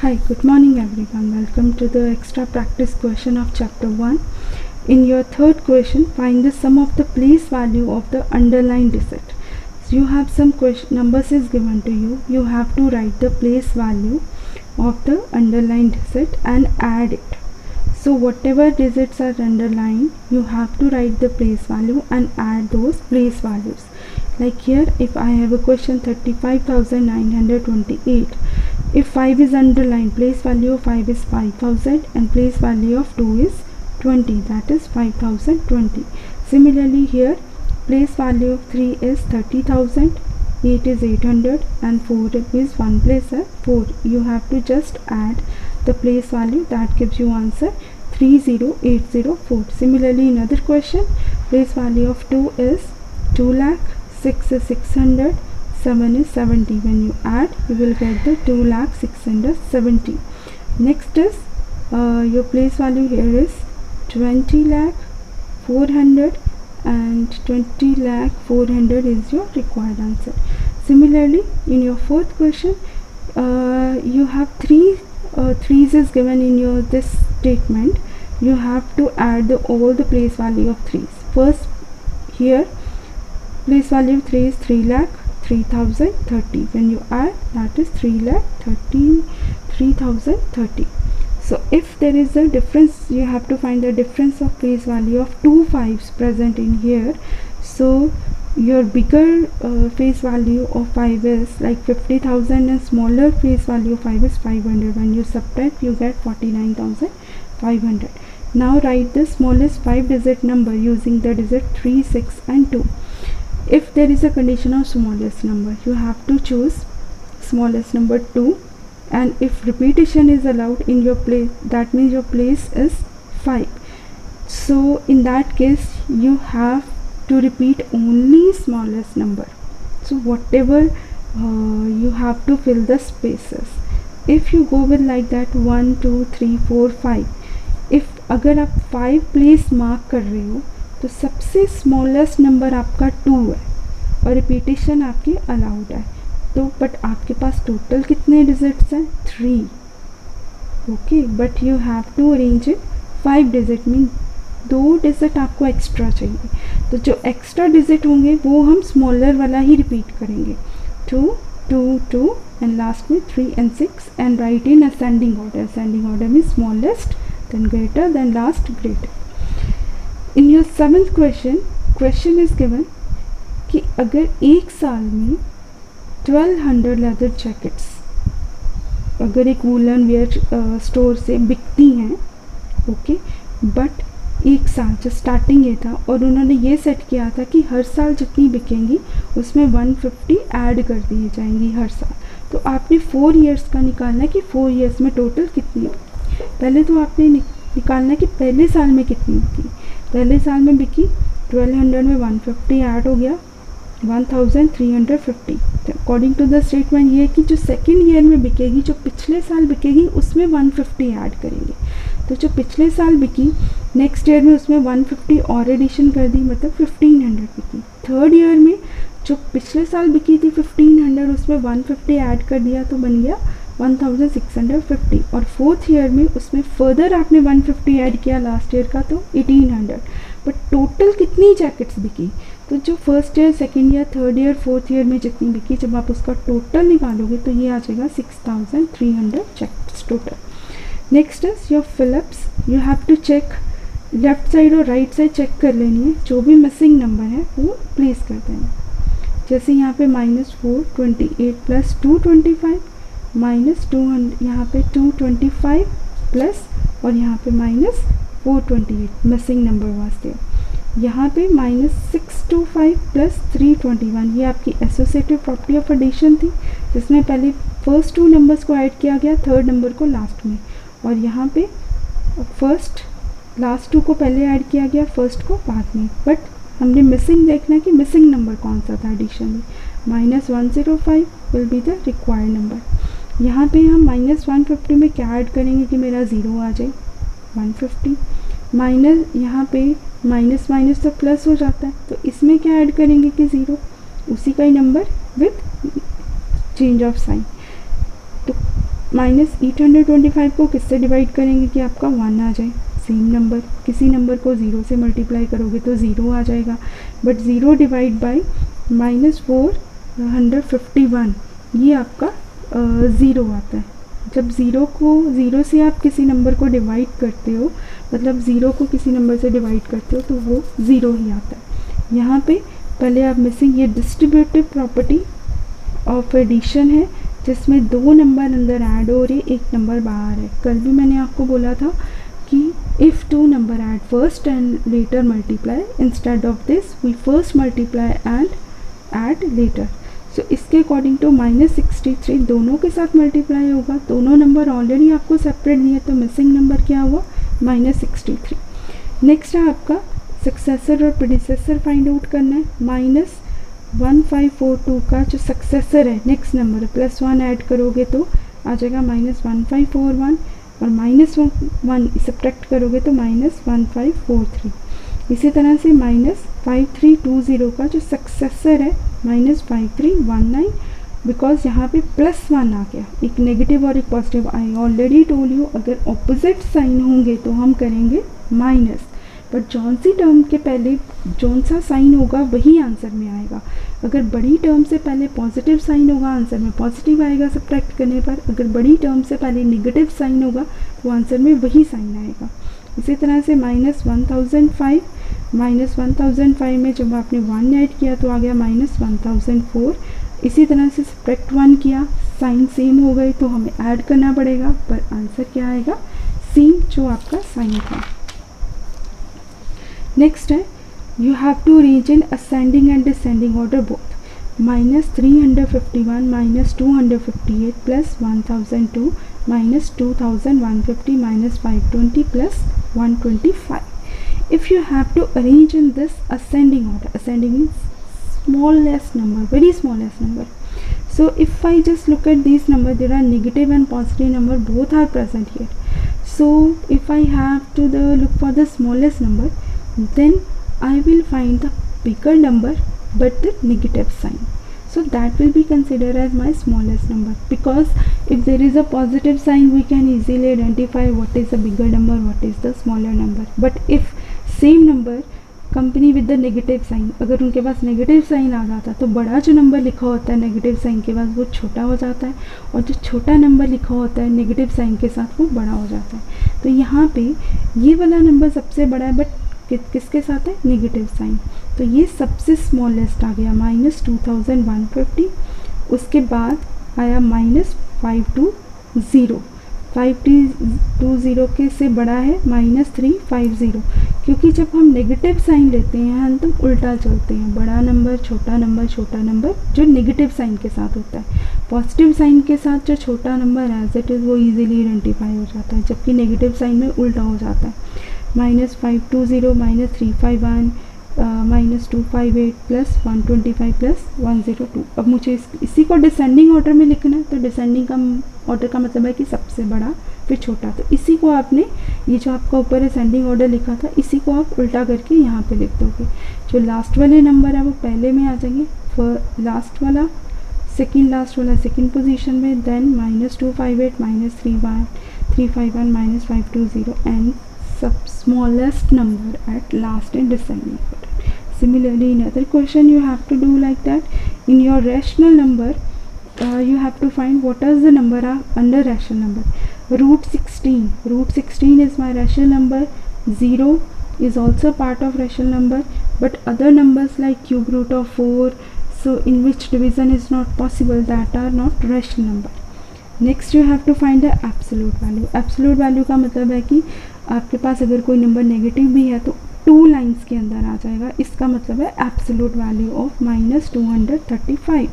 Hi, good morning everyone. Welcome to the extra practice question of chapter 1. In your third question, find the sum of the place value of the underlined digit. So you have some numbers is given to you. You have to write the place value of the underlined digit and add it. So whatever digits are underlined, you have to write the place value and add those place values. Like here, if I have a question 35,928, if 5 is underlined, place value of 5 is 5000 and place value of 2 is 20, that is 5020. Similarly here, place value of 3 is 30,000, 8 is 800 and 4 is 1 place at 4. You have to just add the place value, that gives you answer 30804. Similarly, another question, place value of 2 is 2 lakh, 6 is 600, 7 is 70. When you add, you will get the 2,670,000. Next is your place value here is 20 lakh 400 and 20 lakh 400 is your required answer. Similarly, in your fourth question, you have threes is given in your this statement. You have to add all the place value of threes. First, here place value of 3 is 3 lakh 3030. When you add, that is 3,30,30. So if there is a difference, you have to find the difference of place value of two fives present in here. So your bigger face value of 5 is like 50,000 and smaller face value of 5 is 500. When you subtract, you get 49,500. Now write the smallest 5-digit number using the digit 3, 6 and 2. If there is a condition of smallest number, you have to choose smallest number 2, and if repetition is allowed in your place, that means your place is 5. So in that case, you have to repeat only smallest number. So whatever you have to fill the spaces. If you go with like that 1, 2, 3, 4, 5, if अगर आप 5 place mark कर रहे हो तो सबसे smallest number आपका 2 है और रिपीटेशन आपकी अलाउड है. तो बट आपके पास टोटल कितने डिजिट्स हैं? 3. Okay, but you have to arrange it 5 digit mean 2 digit आपको एक्स्ट्रा चाहिए. तो जो एक्स्ट्रा डिजिट होंगे वो हम स्मॉलर वाला ही रिपीट करेंगे. 2, 2, 2 एंड लास्ट में 3 and 6 and right in ascending order. Ascending order में smallest then greater then last greater. In your 7th question is given कि अगर एक साल में 1200 लेदर जैकेट्स अगर एक वूलन वेयर स्टोर से बिकती हैं, ओके, बट एक साल जो स्टार्टिंग ये था और उन्होंने ये सेट किया था कि हर साल जितनी बिकेंगी उसमें 150 ऐड कर दी जाएंगी हर साल. तो आपने 4 इयर्स का निकालना है कि 4 इयर्स में टोटल कितनी. पहले तो आपने निकालना है कि पहले साल में कितनी बिकी. पहले साल में बिकी 1200 में 150 ऐड हो गया 1350. अकॉर्डिंग टू द स्टेटमेंट ये कि जो सेकेंड ईयर में बिकेगी, जो पिछले साल बिकेगी उसमें 150 ऐड करेंगे. तो जो पिछले साल बिकी नेक्स्ट ईयर में उसमें 150 और एडिशन कर दी, मतलब 1500 बिकी. थर्ड ईयर में जो पिछले साल बिकी थी 1500 उसमें 150 ऐड कर दिया तो बन गया 1650. और फोर्थ ईयर में उसमें फर्दर आपने 150 ऐड किया लास्ट ईयर का तो 1800. बट टोटल कितनी जैकेट्स बिकी? तो जो first year, second year, third year, fourth year में जितनी बिकी, जब आप उसका टोटल निकालोगे तो ये आ जाएगा 6300 jackets total. Next is your fill ups. You have to check left side और राइट साइड चेक कर लेनी है. जो भी मिसिंग नंबर है वो प्लेस कर देना. जैसे यहाँ पे -428 प्लस 225 -200, यहाँ पे 225 प्लस और यहाँ पे -428 मिसिंग नंबर वास्ते. यहाँ पे -625 प्लस 321 ये आपकी एसोसिएटिव प्रॉपर्टी ऑफ एडिशन थी, जिसमें पहले फर्स्ट 2 नंबर्स को ऐड किया गया, थर्ड नंबर को लास्ट में. और यहाँ पे फर्स्ट लास्ट 2 को पहले ऐड किया गया, फर्स्ट को बाद में. बट हमने मिसिंग देखना है कि मिसिंग नंबर कौन सा था एडिशन में. -105 will be the required number. यहाँ पे हम -150 में क्या ऐड करेंगे कि मेरा 0 आ जाए, 150 माइनस, यहाँ पे माइनस माइनस तो प्लस हो जाता है, तो इसमें क्या ऐड करेंगे कि 0, उसी का ही number with change of sign. तो -825 को किससे डिवाइड करेंगे कि आपका 1 आ जाए, सेम नंबर, किसी नंबर को 0 से मल्टीप्लाई करोगे तो 0 आ जाएगा, बट 0 डिवाइड बाई -451 ये आपका 0 आता है। जब 0 से आप किसी नंबर को डिवाइड करते हो, मतलब 0 को किसी नंबर से डिवाइड करते हो तो वो 0 ही आता है। यहाँ पे पहले आप मिसिंग ये डिस्ट्रीब्यूटिव प्रॉपर्टी ऑफ एडिशन है, जिसमें 2 नंबर अंदर ऐड हो रहे, एक नंबर बाहर है। कल भी मैंने आपको बोला था कि if 2 number add first and later multiply, instead of this we first multiply and add later. So इसके अकॉर्डिंग टू -63 दोनों के साथ मल्टीप्लाई होगा, दोनों नंबर ऑलरेडी आपको सेपरेट दिए, तो मिसिंग नंबर क्या हुआ, -63। नेक्स्ट है आपका सक्सेसर और प्रेडिसेसर फाइंड आउट करना है। -1542 का जो सक्सेसर है नेक्स्ट नंबर +1 ऐड करोगे तो आ जाएगा -1541, और -1 सब्ट्रैक्ट करोगे तो -1543। इसी तरह से -5320 का जो सक्सेसर है -5319, बिकॉज यहाँ पे +1 आ गया, एक नेगेटिव और एक positive. I already told you अगर ऑपोजिट साइन होंगे तो हम करेंगे माइनस, बट जौन सी टर्म के पहले जौन सा साइन होगा वही आंसर में आएगा। अगर बड़ी टर्म से पहले पॉजिटिव साइन होगा आंसर में पॉजिटिव आएगा सब्ट्रैक्ट करने पर, अगर बड़ी टर्म से पहले नेगेटिव साइन होगा तो आंसर में वही साइन आएगा। इसी तरह से -1005 में जब आपने 1 ऐड किया तो आ गया -1004। इसी तरह से सब्ट्रैक्ट 1 किया, साइन सेम हो गए तो हमें ऐड करना पड़ेगा, पर आंसर क्या आएगा, सेम जो आपका साइन था। नेक्स्ट है you have to arrange in ascending and descending order both. -351 -258 +1002 -2150 -520 +125. If you have to arrange in this ascending order, ascending means smallest number, very smallest number. So if I just look at these numbers, there are negative and positive number, both are present here. So if I have to look for the smallest number, then I will find the bigger number but the negative sign. So that will be considered as my smallest number, because if there is a positive sign we can easily identify what is the bigger number, what is the smaller number. But if same number company with the negative sign, अगर उनके पास negative sign आ जाता तो बड़ा जो number लिखा होता है negative sign के बाद वो छोटा हो जाता है, और जो छोटा नंबर लिखा होता है नेगेटिव साइन के साथ वो बड़ा हो जाता है। तो यहाँ पे ये वाला नंबर सबसे बड़ा है, बट किसके साथ है, नेगेटिव साइन, तो ये सबसे स्मॉलेस्ट आ गया -2150। उसके बाद आया -520, 520 के से बड़ा है -350, क्योंकि जब हम नेगेटिव साइन लेते हैं हम तो उल्टा चलते हैं, बड़ा नंबर छोटा नंबर छोटा नंबर जो नेगेटिव साइन के साथ होता है, पॉजिटिव साइन के साथ जो छोटा नंबर एज इट इज़ वो इजीली आइडेंटिफाई हो जाता है, जबकि नेगेटिव साइन में उल्टा हो जाता है। -520 -351 -258 +125 +102। अब मुझे इसी को डिसेंडिंग ऑर्डर में लिखना है, तो डिसेंडिंग का ऑर्डर का मतलब है कि सबसे बड़ा फिर छोटा, तो इसी को आपने ये जो आपका ऊपर असेंडिंग ऑर्डर लिखा था इसी को आप उल्टा करके यहाँ पे लिख दोगे। जो लास्ट वाले नंबर है वो पहले में आ जाएंगे, लास्ट वाला सेकंड लास्ट वाला सेकंड पोजीशन में, देन -258 -351 -520 एंड सब smallest number at last in descending order. Similarly, in other question you have to do like that. In your rational number, you have to find what is the number under rational number. Root 16 is my rational number. 0 is also part of rational number, but other numbers like cube root of 4, so in which division is not possible, that are not rational number. Next you have to find the absolute value. Absolute value का मतलब है कि आपके पास अगर कोई number negative भी है तो 2 लाइन्स के अंदर आ जाएगा, इसका मतलब है एब्सोल्यूट वैल्यू ऑफ -235।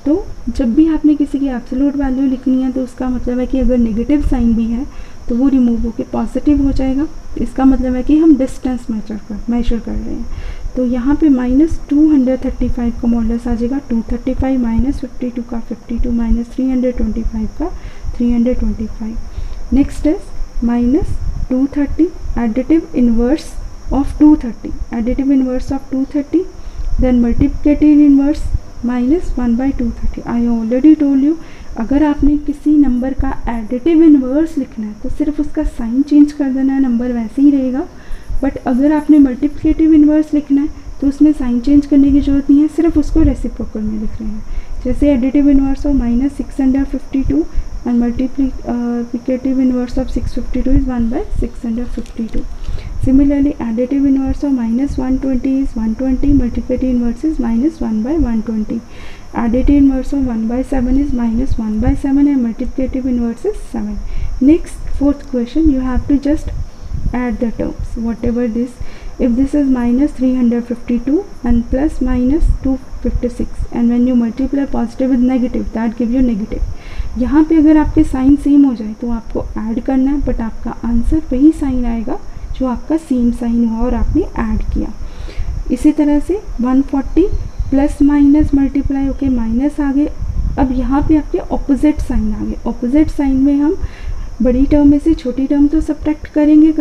तो जब भी आपने किसी की एब्सोल्यूट वैल्यू लिखनी है तो उसका मतलब है कि अगर नेगेटिव साइन भी है तो वो रिमूव होकर पॉजिटिव हो जाएगा, इसका मतलब है कि हम डिस्टेंस मेजर कर रहे हैं। तो यहाँ पे -235 का मॉडुलस आ जाएगा 235, -52 का 52, -325 का 325। Next is -230 additive inverse of 230, additive inverse of 230, then multiplicative inverse -1/230. I already told you अगर आपने किसी नंबर का एडिटिव इन्वर्स लिखना है तो सिर्फ उसका साइन चेंज कर देना है, नंबर वैसे ही रहेगा। बट अगर आपने मल्टीप्लिकेटिव इन्वर्स लिखना है तो उसमें साइन चेंज करने की ज़रूरत नहीं है, सिर्फ उसको रेसिप्रोकल में लिख रहे हैं। जैसे additive inverse of -652 and multiplicative inverse of 652 is 1/652. Similarly, additive inverse of -120 is 120, multiplicative inverse is -1/120. Additive inverse of 1/7 is -1/7 and multiplicative inverse is 7. Next, fourth question, you have to just add the terms, whatever this. If this is -352 and plus -256 and when you multiply positive with negative, that give you negative. यहाँ पे अगर आपके sign same हो जाए तो आपको add करना है, बट आपका आंसर वही साइन आएगा जो आपका सेम साइन हुआ और आपने ऐड किया। इसी तरह से 140 प्लस माइनस मल्टीप्लाई होके माइनस आ गए। अब यहाँ पे आपके ऑपोजिट साइन आ गए। ऑपोजिट साइन में हम बड़ी टर्म में से छोटी टर्म तो सब्ट्रैक्ट करेंगे,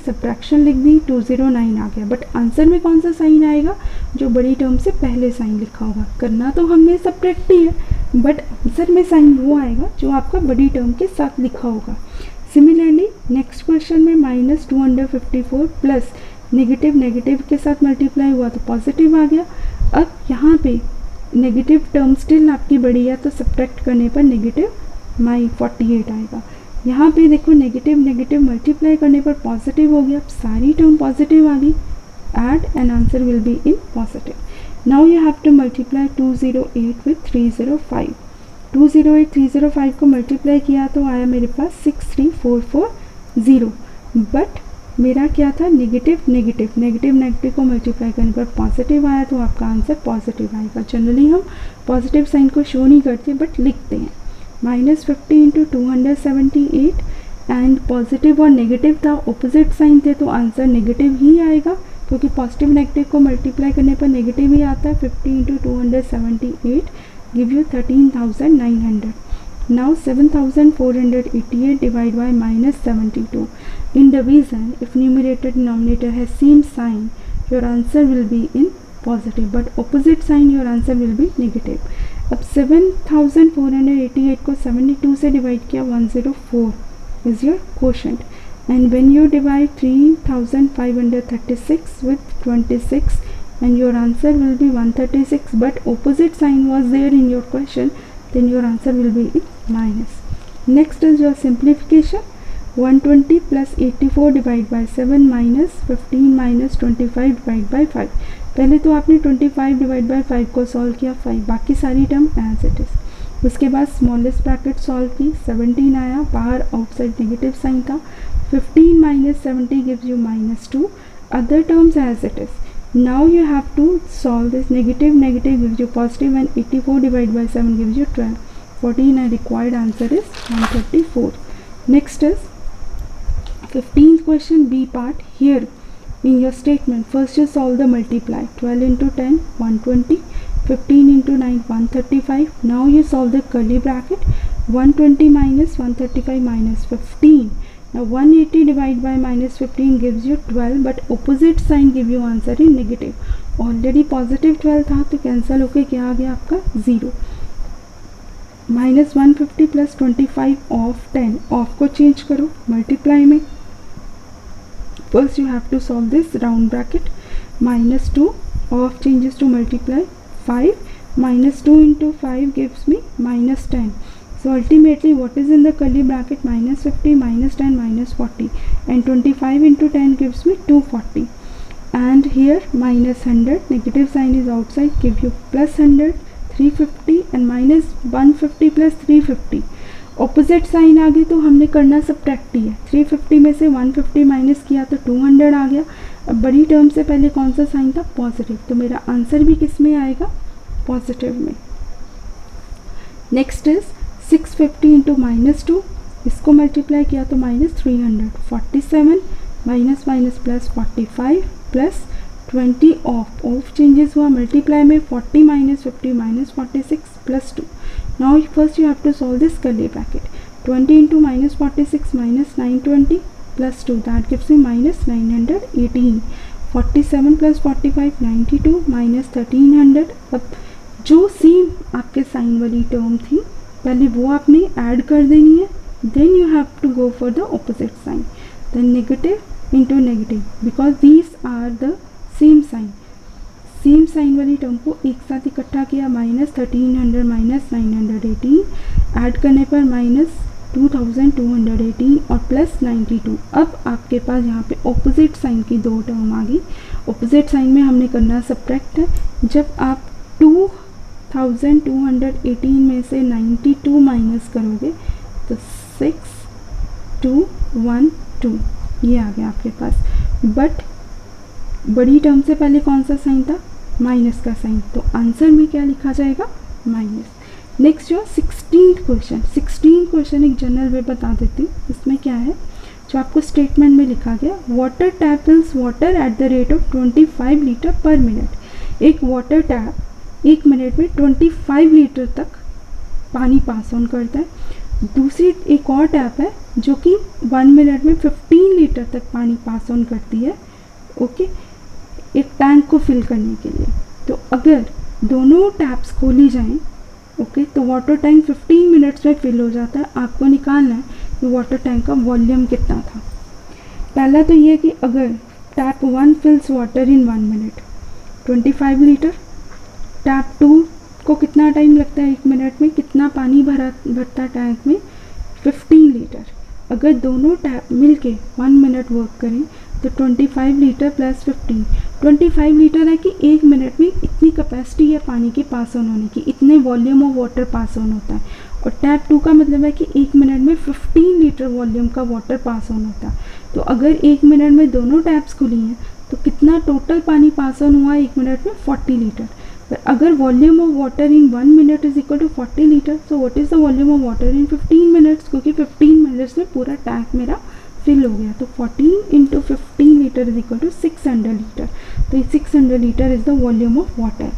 सब्ट्रैक्शन लिख दी, 209 आ गया। बट आंसर में कौन सा साइन आएगा? जो बड़ी टर्म से पहले साइन लिखा होगा। करना तो हमने सब्ट्रैक्ट ही है, बट आंसर में साइन वो आएगा जो आपका बड़ी टर्म के साथ लिखा होगा। सिमिलरली नेक्स्ट क्वेश्चन में -254 प्लस नेगेटिव के साथ मल्टीप्लाई हुआ तो पॉजिटिव आ गया। अब यहाँ पे नेगेटिव टर्म स्टिल आपकी बड़ी है तो सब्ट्रैक्ट करने पर नेगेटिव -48 आएगा। यहाँ पे देखो नेगेटिव मल्टीप्लाई करने पर पॉजिटिव हो गया। अब सारी टर्म पॉजिटिव आ गई, add and answer will be in positive. Now you have to multiply 208 with 305। 208 305 को मल्टीप्लाई किया तो आया मेरे पास 63440। बट मेरा क्या था? नेगेटिव को मल्टीप्लाई करने पर पॉजिटिव आया तो आपका आंसर पॉजिटिव आएगा। जनरली हम पॉजिटिव साइन को शो नहीं करते बट लिखते हैं। -50 इंटू 278 एंड पॉजिटिव और नेगेटिव था, ऑपोजिट साइन थे तो आंसर नेगेटिव ही आएगा क्योंकि पॉजिटिव नेगेटिव को मल्टीप्लाई करने पर नेगेटिव ही आता है। 50 into 278 give you 13,900। Now 7,488 divide by -72। In division if numerator denominator has same sign your answer will be in positive, but opposite sign your answer will be negative. अब 7,488 को 72 से divide किया, 104 is your quotient. And when you divide 3,536 with 26 and your answer will be 136, but opposite sign was there in your question, then your answer will be minus. Next is your simplification. 120 plus 84 divided by 7 minus 15 minus 25 divided by 5. पहले तो आपने 25 divide by 5 को solve किया, 5 बाकी सारी term as it is. उसके बाद smallest bracket solve की, 17 आया, बाहर आउटसाइड नेगेटिव साइन था। 15 minus 70 gives you -2. Other terms as it is. Now you have to solve this. Negative gives you positive and 84 divided by 7 gives you 12. 14 and required answer is 134. Next is 15th question, B part. Here in your statement, first you solve the multiply. 12 into 10, 120. 15 into 9, 135. Now you solve the curly bracket. 120 minus 135 minus 15. Now 180 divided by -15 gives you 12, but opposite sign give you answer in negative. Already positive 12 था तो cancel होके क्या आ गया आपका 0। -150 plus 25 of 10, of को change करो multiply में। First you have to solve this round bracket. -2 of changes to multiply 5, -2 into 5 gives me -10. So ultimately what is in the curly bracket? -50 -10 -40, and 25 into 10 gives me 240, and here -100, negative sign is outside, give you +100, 350 and -150 plus 350। Opposite sign आ गई तो हमने करना subtract ही है। 350 में से 150 minus किया तो 200 आ गया। अब बड़ी टर्म से पहले कौन सा साइन था? पॉजिटिव, तो मेरा आंसर भी किस में आएगा? पॉजिटिव में। नेक्स्ट इज 650 इंटू -2, इसको मल्टीप्लाई किया तो -300, 47 minus minus plus 45 plus 20 of changes हुआ मल्टीप्लाई में, 40 minus 50 minus 46 plus 2। Now first you have to solve this curly bracket. 20 into -46 minus 920 plus 2, that gives me -918। 47 plus 45 92 minus 1300। अब जो same आपके sign वाली term थी पहले वो आपने ऐड कर देनी है, then you have to go for the opposite sign, then negative into negative, because these are the same sign. Same sign वाली टर्म को एक साथ इकट्ठा किया, -1300 -918, ऐड करने पर -2218 और +92। अब आपके पास यहाँ पे ऑपोजिट साइन की दो टर्म आ गई। ऑपोजिट साइन में हमने करना सब्ट्रैक्ट है। जब आप 2218 में से 92 माइनस करोगे तो 6212 ये आ गया आपके पास। बट बड़ी टर्म से पहले कौन सा साइन था? माइनस का साइन, तो आंसर में क्या लिखा जाएगा? माइनस। नेक्स्ट जो 16 क्वेश्चन एक जनरल वे बता देती हूँ। इसमें क्या है, जो आपको स्टेटमेंट में लिखा गया, water tap fills water at the rate of 25 litre per minute. एक वाटर टैप 1 मिनट में 25 लीटर तक पानी पास ऑन करता है। दूसरी एक और टैप है जो कि 1 मिनट में 15 लीटर तक पानी पास ऑन करती है, ओके, एक टैंक को फिल करने के लिए। तो अगर दोनों टैप्स खोली जाएं, ओके, तो वाटर टैंक 15 मिनट्स में फिल हो जाता है। आपको निकालना है कि वाटर टैंक का वॉल्यूम कितना था। पहला तो ये कि अगर tap 1 fills water in 1 minute 25 litre, tap 2 को कितना टाइम लगता है 1 मिनट में, कितना पानी भरता है टैंक में? 15 लीटर। अगर दोनों टैप मिलके 1 मिनट वर्क करें तो 25 लीटर प्लस 15, 25 लीटर है कि 1 मिनट में इतनी कैपेसिटी है पानी के पास ऑन होने की, इतने volume of water pass on होता है। और टैप 2 का मतलब है कि 1 मिनट में 15 लीटर वॉल्यूम का वाटर पास ऑन होता है। तो अगर 1 मिनट में दोनों टैप्स खुली हैं तो कितना टोटल पानी पास ऑन हुआ 1 मिनट में? 40 लीटर। पर अगर volume of water in 1 minute is equal to 40 liter, so what is the volume of water in 15 minutes, क्योंकि 15 मिनट्स में पूरा टैंक मेरा फिल हो गया। तो 40 × 15 liter is equal to 600 liter. तो 600 liter is the volume of water.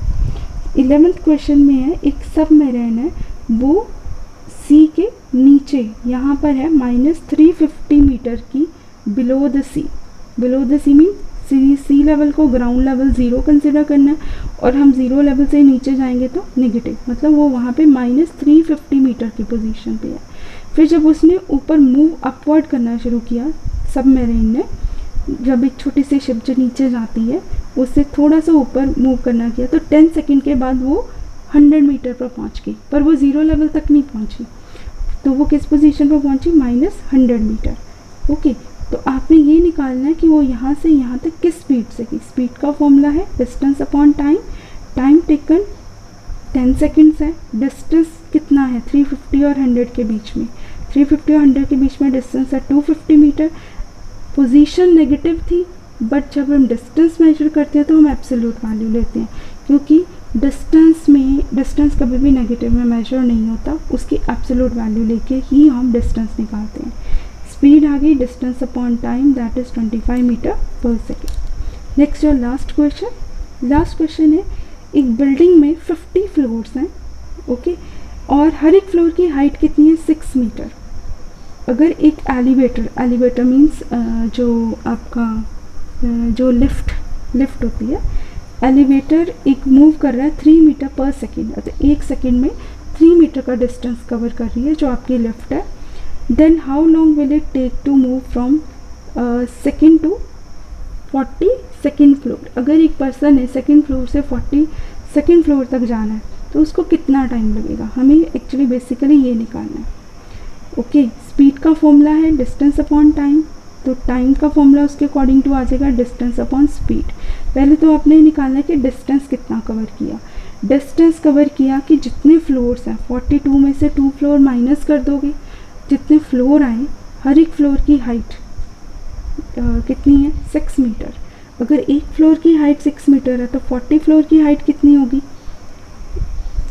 11th question में है, एक सबमरीन है, वो सी के नीचे यहाँ पर है -350 मीटर की below the sea. Below the sea mean sea level को ग्राउंड लेवल 0 कंसिडर करना है, और हम 0 लेवल से नीचे जाएंगे तो नेगेटिव, मतलब वो वहाँ पे -350 मीटर की पोजीशन पे है। फिर जब उसने ऊपर मूव अपवर्ड करना शुरू किया सबमरीन ने, जब एक छोटी सी शिप जो नीचे जाती है उससे थोड़ा सा ऊपर मूव करना किया, तो 10 सेकेंड के बाद वो 100 मीटर पर पहुँच गई, पर वो 0 लेवल तक नहीं पहुँची। तो वो किस पोजीशन पर पहुँची? -100 मीटर। ओके, तो आपने ये निकालना है कि वो यहाँ से यहाँ तक किस स्पीड से की। स्पीड का फॉर्मूला है distance upon time, time taken 10 seconds है, डिस्टेंस कितना है 350 और 100 के बीच में, 350 और 100 के बीच में डिस्टेंस है 250 मीटर। पोजीशन नेगेटिव थी, बट जब हम डिस्टेंस मेजर करते हैं तो हम एब्सोल्यूट वैल्यू लेते हैं, क्योंकि डिस्टेंस कभी भी नेगेटिव में मेजर नहीं होता, उसकी एब्सोल्यूट वैल्यू लेके ही हम डिस्टेंस निकालते हैं। स्पीड आ गई distance upon time, that is 25 meter per second. Next जो लास्ट क्वेश्चन है, एक बिल्डिंग में 50 फ्लोर्स हैं, ओके, और हर एक फ्लोर की हाइट कितनी है? 6 मीटर। अगर एक एलिवेटर मीन्स जो आपका जो लिफ्ट होती है, एलिवेटर एक मूव कर रहा है 3 मीटर पर सेकेंड, तो 1 सेकेंड में 3 मीटर का डिस्टेंस कवर कर रही है जो आपकी लिफ्ट है। Then how long will it take to move from second to 42nd floor. अगर एक पर्सन है सेकेंड फ्लोर से 42nd फ्लोर तक जाना है तो उसको कितना टाइम लगेगा? हमें एक्चुअली बेसिकली ये निकालना है। ओके, स्पीड का फॉर्मूला है डिस्टेंस अपॉन टाइम, तो टाइम का फॉर्मूला उसके अकॉर्डिंग टू आ जाएगा डिस्टेंस अपॉन स्पीड। पहले तो आपने निकालना है कि डिस्टेंस कितना कवर किया। डिस्टेंस कवर किया कि जितने फ्लोर्स हैं 42 में से 2 फ्लोर माइनस कर दोगे, जितने फ्लोर आए हर एक फ्लोर की हाइट कितनी है? 6 मीटर। अगर एक फ्लोर की हाइट 6 मीटर है तो 40 फ्लोर की हाइट कितनी होगी?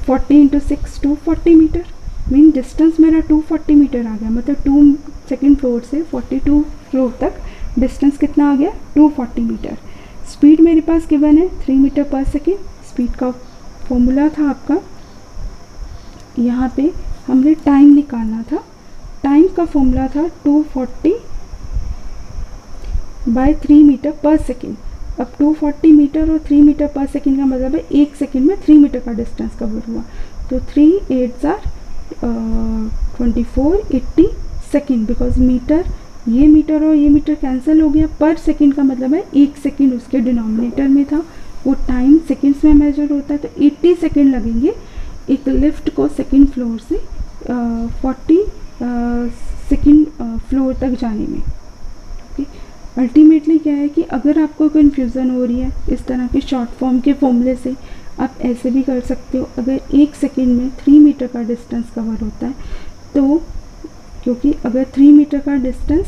40 × 6 240 मीटर। मीन डिस्टेंस मेरा 240 मीटर आ गया, मतलब 2 सेकेंड फ्लोर से 42 फ्लोर तक डिस्टेंस कितना आ गया? 240 मीटर। स्पीड मेरे पास गिवन है 3 मीटर पर सेकेंड। स्पीड का फॉर्मूला था आपका, यहाँ पे हमने टाइम निकालना था। टाइम का फॉर्मूला था 240/3 मीटर पर सेकेंड। अब 240 मीटर और 3 मीटर पर सेकेंड का मतलब है 1 सेकेंड में 3 मीटर का डिस्टेंस कवर हुआ, तो 3 8 24 80 सेकेंड, बिकॉज मीटर, ये मीटर और ये मीटर कैंसिल हो गया, पर सेकेंड का मतलब है 1 सेकेंड उसके डिनोमिनेटर में था, वो टाइम सेकेंड्स में मेजर होता है, तो 80 सेकेंड लगेंगे एक लिफ्ट को सेकेंड फ्लोर से 40 सेकेंड फ्लोर तक जाने में। ओके, अल्टीमेटली क्या है कि अगर आपको कन्फ्यूज़न हो रही है इस तरह के शॉर्ट फॉर्म के फॉर्मूले से, आप ऐसे भी कर सकते हो। अगर 1 सेकेंड में 3 मीटर का डिस्टेंस कवर होता है, तो क्योंकि अगर 3 मीटर का डिस्टेंस,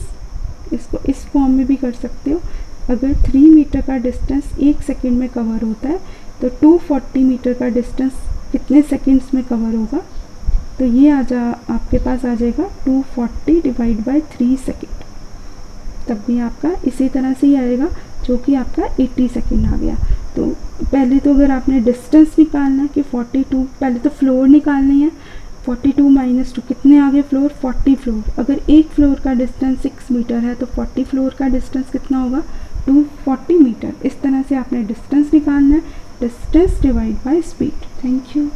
इसको इस फॉर्म में भी कर सकते हो, अगर 3 मीटर का डिस्टेंस 1 सेकेंड में कवर होता है तो 240 मीटर का डिस्टेंस कितने सेकेंड्स में कवर होगा, तो ये आपके पास आ जाएगा 240 डिवाइड बाय 3 सेकेंड। तब भी आपका इसी तरह से ही आएगा, जो कि आपका 80 सेकेंड आ गया। तो पहले तो अगर आपने डिस्टेंस निकालना है कि 42, पहले तो फ्लोर निकालनी है, 42 माइनस 2 कितने आ गए फ्लोर, 40 फ्लोर। अगर एक फ्लोर का डिस्टेंस 6 मीटर है तो 40 फ्लोर का डिस्टेंस कितना होगा, 240 मीटर। इस तरह से आपने डिस्टेंस निकालना है, distance divide by speed. Thank you.